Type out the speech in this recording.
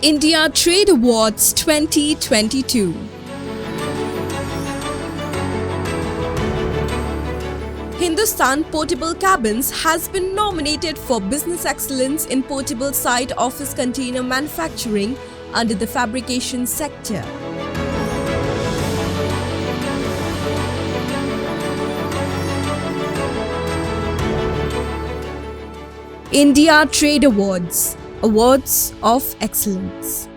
India Trade Awards 2022. Hindustan Portable Cabins has been nominated for Business Excellence in Portable Site Office Container Manufacturing under the Fabrication sector. India Trade Awards, Awards of Excellence.